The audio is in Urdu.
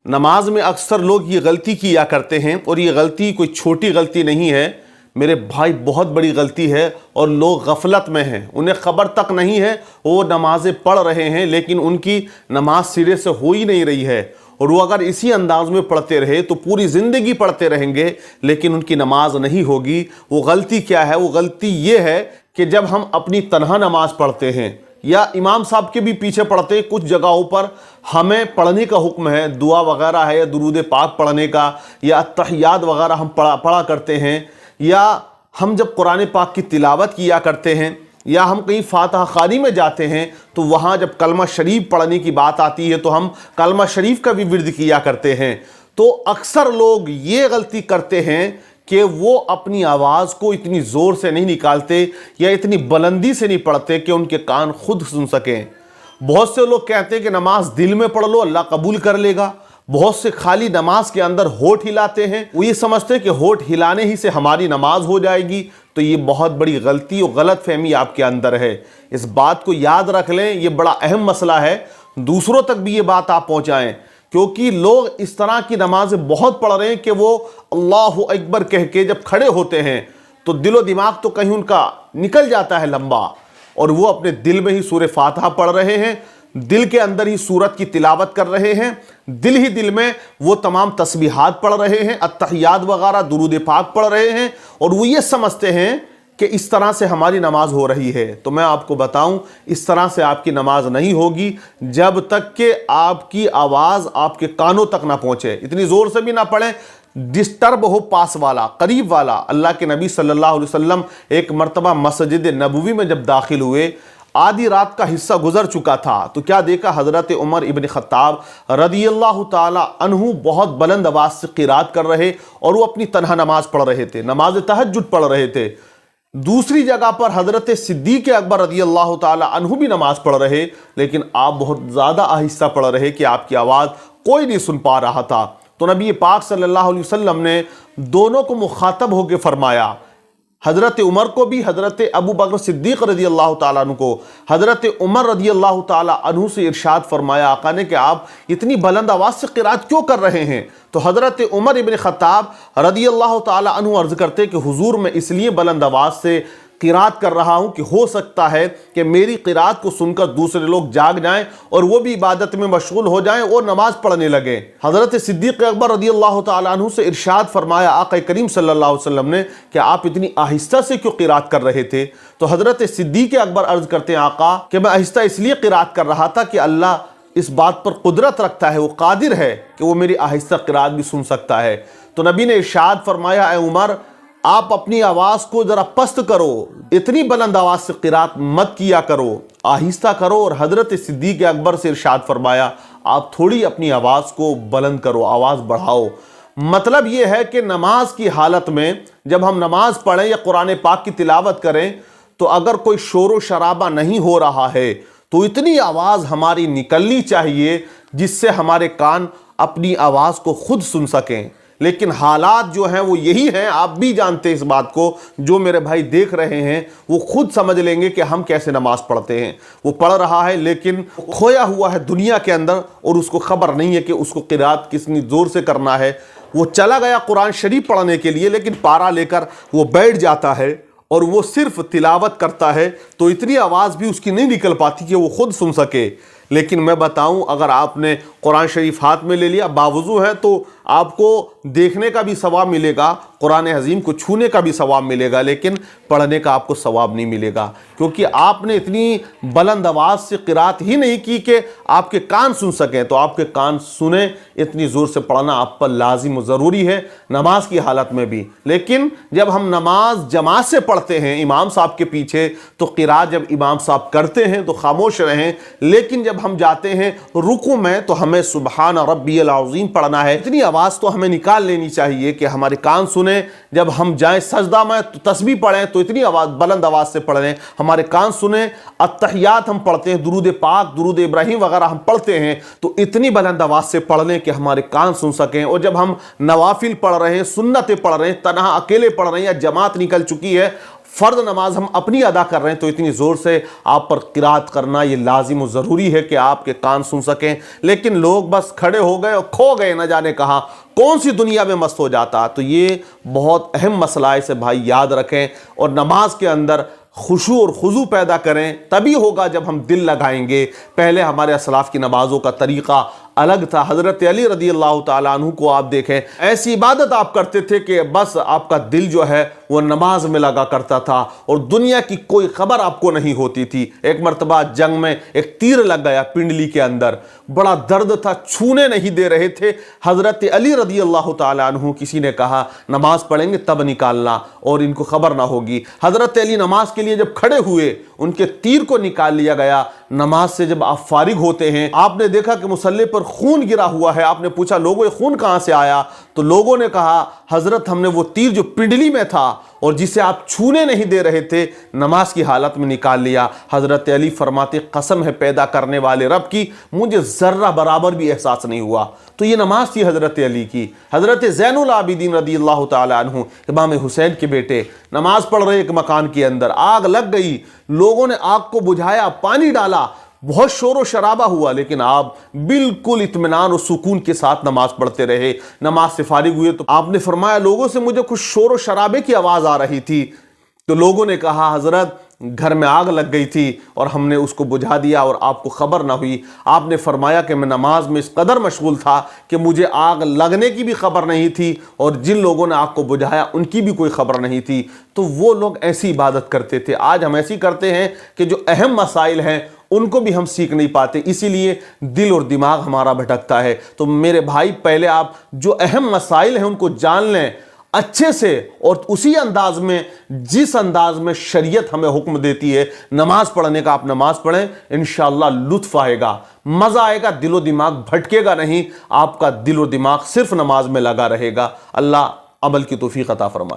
نماز میں اکثر لوگ یہ غلطی کیا کرتے ہیں، اور یہ غلطی کوئی چھوٹی غلطی نہیں ہے میرے بھائی، بہت بڑی غلطی ہے، اور لوگ غفلت میں ہیں، انہیں خبر تک نہیں ہے وہ نمازیں پڑھ رہے ہیں لیکن ان کی نماز سرے سے ہو ہی نہیں رہی ہے، اور وہ اگر اسی انداز میں پڑھتے رہے تو پوری زندگی پڑھتے رہیں گے لیکن ان کی نماز نہیں ہوگی۔ وہ غلطی کیا ہے؟ وہ غلطی یہ ہے کہ جب ہم اپنی تنہا نماز پڑھتے ہیں یا امام صاحب کے بھی پیچھے پڑھتے ہیں، کچھ جگہوں پر ہمیں پڑھنے کا حکم ہے، دعا وغیرہ ہے یا درود پاک پڑھنے کا، یا التحیات وغیرہ ہم پڑھا کرتے ہیں، یا ہم جب قرآن پاک کی تلاوت کیا کرتے ہیں، یا ہم کہیں فاتحہ خوانی میں جاتے ہیں تو وہاں جب کلمہ شریف پڑھنے کی بات آتی ہے تو ہم کلمہ شریف کا بھی ورد کیا کرتے ہیں۔ تو اکثر لوگ یہ غلطی کرتے ہیں کہ وہ اپنی آواز کو اتنی زور سے نہیں نکالتے یا اتنی بلندی سے نہیں پڑھتے کہ ان کے کان خود سن سکیں۔ بہت سے لوگ کہتے ہیں کہ نماز دل میں پڑھ لو اللہ قبول کر لے گا، بہت سے خالی نماز کے اندر ہونٹ ہلاتے ہیں، وہ یہ سمجھتے ہیں کہ ہونٹ ہلانے ہی سے ہماری نماز ہو جائے گی، تو یہ بہت بڑی غلطی اور غلط فہمی آپ کے اندر ہے۔ اس بات کو یاد رکھ لیں، یہ بڑا اہم مسئلہ ہے، دوسروں تک بھی یہ بات آپ پہنچائیں، کیونکہ لوگ اس طرح کی نمازیں بہت پڑھ رہے ہیں کہ وہ اللہ اکبر کہہ کے جب کھڑے ہوتے ہیں تو دل و دماغ تو کہیں ان کا نکل جاتا ہے لمبا، اور وہ اپنے دل میں ہی سورہ فاتحہ پڑھ رہے ہیں، دل کے اندر ہی سورت کی تلاوت کر رہے ہیں، دل ہی دل میں وہ تمام تسبیحات پڑھ رہے ہیں، التحیات وغیرہ درود پاک پڑھ رہے ہیں، اور وہ یہ سمجھتے ہیں کہ اس طرح سے ہماری نماز ہو رہی ہے۔ تو میں آپ کو بتاؤں، اس طرح سے آپ کی نماز نہیں ہوگی جب تک کہ آپ کی آواز آپ کے کانوں تک نہ پہنچے۔ اتنی زور سے بھی نہ پڑھیں، ڈسٹرب ہو پاس والا، قریب والا۔ اللہ کے نبی صلی اللہ علیہ وسلم ایک مرتبہ مسجد نبوی میں جب داخل ہوئے، آدھی رات کا حصہ گزر چکا تھا، تو کیا دیکھا؟ حضرت عمر ابن خطاب رضی اللہ تعالی عنہ بہت بلند آواز سے قرات کر رہے، اور وہ اپنی تنہا نماز پڑھ رہے تھے، نماز تہجد پڑھ رہے تھے۔ دوسری جگہ پر حضرت صدیق اکبر رضی اللہ تعالی عنہ بھی نماز پڑھ رہے، لیکن آپ بہت زیادہ آہستہ پڑھ رہے کہ آپ کی آواز کوئی نہیں سن پا رہا تھا۔ تو نبی پاک صلی اللہ علیہ وسلم نے دونوں کو مخاطب ہو کے فرمایا، حضرت عمر کو بھی، حضرت ابو بکر صدیق رضی اللہ تعالیٰ عنہ کو، حضرت عمر رضی اللہ تعالیٰ عنہ سے ارشاد فرمایا آقا نے کہ آپ اتنی بلند آواز سے قرات کیوں کر رہے ہیں؟ تو حضرت عمر ابن خطاب رضی اللہ تعالیٰ عنہ عرض کرتے کہ حضور میں اس لیے بلند آواز سے قرات کر رہا ہوں کہ ہو سکتا ہے کہ میری قرات کو سن کر دوسرے لوگ جاگ جائیں اور وہ بھی عبادت میں مشغول ہو جائیں اور نماز پڑھنے لگیں۔ حضرت صدیق اکبر رضی اللہ تعالیٰ عنہ سے ارشاد فرمایا آقا کریم صلی اللہ علیہ وسلم نے کہ آپ اتنی آہستہ سے کیوں قرات کر رہے تھے؟ تو حضرت صدیق اکبر عرض کرتے ہیں آقا کہ میں آہستہ اس لیے قرات کر رہا تھا کہ اللہ اس بات پر قدرت رکھتا ہے، وہ قادر ہے کہ وہ میری آہستہ قرات بھی سن سکتا ہے۔ تو نبی نے ارشاد فرمایا اے عمر، آپ اپنی آواز کو ذرا پست کرو، اتنی بلند آواز سے قرات مت کیا کرو، آہستہ کرو۔ اور حضرت صدیق اکبر سے ارشاد فرمایا آپ تھوڑی اپنی آواز کو بلند کرو، آواز بڑھاؤ۔ مطلب یہ ہے کہ نماز کی حالت میں جب ہم نماز پڑھیں یا قرآن پاک کی تلاوت کریں تو اگر کوئی شور و شرابہ نہیں ہو رہا ہے تو اتنی آواز ہماری نکلنی چاہیے جس سے ہمارے کان اپنی آواز کو خود سن سکیں۔ لیکن حالات جو ہیں وہ یہی ہیں، آپ بھی جانتے ہیں اس بات کو، جو میرے بھائی دیکھ رہے ہیں وہ خود سمجھ لیں گے کہ ہم کیسے نماز پڑھتے ہیں۔ وہ پڑھ رہا ہے لیکن کھویا ہوا ہے دنیا کے اندر اور اس کو خبر نہیں ہے کہ اس کو قرات کتنی زور سے کرنا ہے۔ وہ چلا گیا قرآن شریف پڑھنے کے لیے لیکن پارا لے کر وہ بیٹھ جاتا ہے اور وہ صرف تلاوت کرتا ہے، تو اتنی آواز بھی اس کی نہیں نکل پاتی کہ وہ خود سن سکے۔ لیکن میں بتاؤں، اگر آپ نے قرآن شریف ہاتھ میں لے لیا، باوضو ہے، تو آپ کو دیکھنے کا بھی ثواب ملے گا، قرآن عظیم کو چھونے کا بھی ثواب ملے گا، لیکن پڑھنے کا آپ کو ثواب نہیں ملے گا، کیونکہ آپ نے اتنی بلند آواز سے قرات ہی نہیں کی کہ آپ کے کان سن سکیں۔ تو آپ کے کان سنیں، اتنی زور سے پڑھنا آپ پر لازم و ضروری ہے نماز کی حالت میں بھی۔ لیکن جب ہم نماز جماعت سے پڑھتے ہیں امام صاحب کے پیچھے تو قرات جب امام صاحب کرتے ہیں تو خاموش رہیں، لیکن جب ہم جاتے ہیں رکوع میں تو ہمیں سبحان ربی العظیم پڑھنا ہے۔ اتنی آواز تو ہمیں نکال لینی چاہیے کہ ہمارے کان سنیں۔ جب ہم جائیں سجدہ میں تو تسبیح پڑھیں تو اتنی آواز بلند آواز سے پڑھیں ہمارے کان سنیں۔ التحیات ہم پڑھتے ہیں، درود پاک، درود ابراہیم وغیرہ ہم پڑھتے ہیں تو اتنی بلند آواز سے پڑھ لیں کہ ہمارے کان سن سکیں۔ اور جب ہم نوافل پڑھ رہے ہیں، سنتیں پڑھ رہے ہیں، تنہا اکیلے پڑھ رہے ہیں یا جماعت نکل چکی ہے، فرض نماز ہم اپنی ادا کر رہے ہیں تو اتنی زور سے آپ پر قرات کرنا یہ لازم و ضروری ہے کہ آپ کے کان سن سکیں، لیکن لوگ بس کھڑے ہو گئے اور کھو گئے، نہ جانے کہاں کون سی دنیا میں مست ہو جاتا۔ تو یہ بہت اہم مسئلہ ہے، اسے بھائی یاد رکھیں، اور نماز کے اندر خشوع اور خضوع پیدا کریں، تبھی ہوگا جب ہم دل لگائیں گے۔ پہلے ہمارے اسلاف کی نمازوں کا طریقہ الگ تھا۔ حضرت علی رضی اللہ تعالیٰ عنہ کو آپ دیکھیں، ایسی عبادت آپ کرتے تھے کہ بس آپ کا دل جو ہے وہ نماز میں لگا کرتا تھا اور دنیا کی کوئی خبر آپ کو نہیں ہوتی تھی۔ ایک مرتبہ جنگ میں ایک تیر لگ گیا پنڈلی کے اندر، بڑا درد تھا، چھونے نہیں دے رہے تھے حضرت علی رضی اللہ تعالیٰ عنہ۔ کسی نے کہا نماز پڑھیں گے تب نکالنا اور ان کو خبر نہ ہوگی۔ حضرت علی نماز کے لیے جب کھڑے ہوئے، ان کے تیر کو نکال لیا گیا۔ نماز سے جب آپ فارغ ہوتے ہیں، آپ نے دیکھا کہ مصلی پر خون گرا ہوا ہے۔ آپ نے پوچھا لوگوں یہ خون کہاں سے آیا؟ تو لوگوں نے کہا حضرت ہم نے وہ تیر جو پنڈلی میں تھا اور جسے آپ چھونے نہیں دے رہے تھے، نماز کی حالت میں نکال لیا۔ حضرت علی فرماتے قسم ہے پیدا کرنے والے رب کی، مجھے ذرہ برابر بھی احساس نہیں ہوا۔ تو یہ نماز تھی حضرت علی کی۔ حضرت زین العابدین رضی اللہ تعالیٰ عنہ، امام حسین کے بیٹے، نماز پڑھ رہے ایک مکان کے اندر، آگ لگ گئی، لوگوں نے آگ کو بجھایا، پانی ڈالا، بہت شور و شرابہ ہوا، لیکن آپ بالکل اطمینان و سکون کے ساتھ نماز پڑھتے رہے۔ نماز سے فارغ ہوئے تو آپ نے فرمایا لوگوں سے مجھے کچھ شور و شرابے کی آواز آ رہی تھی، تو لوگوں نے کہا حضرت گھر میں آگ لگ گئی تھی اور ہم نے اس کو بجھا دیا اور آپ کو خبر نہ ہوئی۔ آپ نے فرمایا کہ میں نماز میں اس قدر مشغول تھا کہ مجھے آگ لگنے کی بھی خبر نہیں تھی اور جن لوگوں نے آگ کو بجھایا ان کی بھی کوئی خبر نہیں تھی۔ تو وہ لوگ ایسی عبادت کرتے تھے، آج ہم ایسی کرتے ہیں کہ جو اہم مسائل ہیں ان کو بھی ہم سیکھ نہیں پاتے، اسی لیے دل اور دماغ ہمارا بھٹکتا ہے۔ تو میرے بھائی پہلے آپ جو اہم مسائل ہیں ان کو جان لیں اچھے سے، اور اسی انداز میں جس انداز میں شریعت ہمیں حکم دیتی ہے نماز پڑھنے کا، آپ نماز پڑھیں، انشاءاللہ لطف آئے گا، مزہ آئے گا، دل و دماغ بھٹکے گا نہیں، آپ کا دل و دماغ صرف نماز میں لگا رہے گا۔ اللہ عمل کی توفیق عطا فرمائے۔